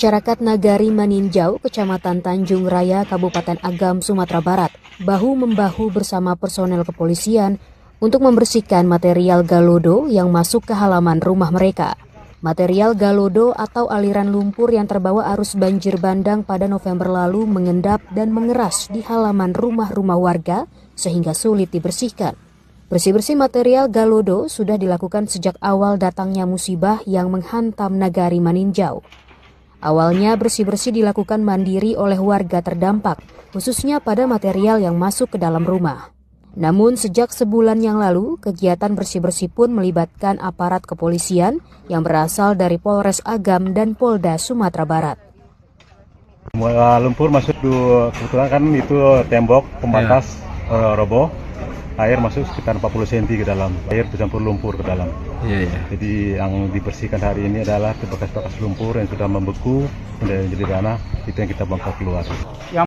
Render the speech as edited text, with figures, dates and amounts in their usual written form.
Masyarakat Nagari Maninjau, Kecamatan Tanjung Raya, Kabupaten Agam, Sumatera Barat, bahu-membahu bersama personel kepolisian untuk membersihkan material galodo yang masuk ke halaman rumah mereka. Material galodo atau aliran lumpur yang terbawa arus banjir bandang pada November lalu mengendap dan mengeras di halaman rumah-rumah warga sehingga sulit dibersihkan. Bersih-bersih material galodo sudah dilakukan sejak awal datangnya musibah yang menghantam Nagari Maninjau. Awalnya bersih-bersih dilakukan mandiri oleh warga terdampak, khususnya pada material yang masuk ke dalam rumah. Namun sejak sebulan yang lalu, kegiatan bersih-bersih pun melibatkan aparat kepolisian yang berasal dari Polres Agam dan Polda Sumatera Barat. Lumpur masuk kebetulan kan itu tembok pembatas roboh. Air masuk sekitar 40 cm ke dalam, air bercampur lumpur ke dalam. Jadi yang dibersihkan hari ini adalah bekas-bekas lumpur yang sudah membeku dan jadi tanah, itu yang kita bongkar keluar.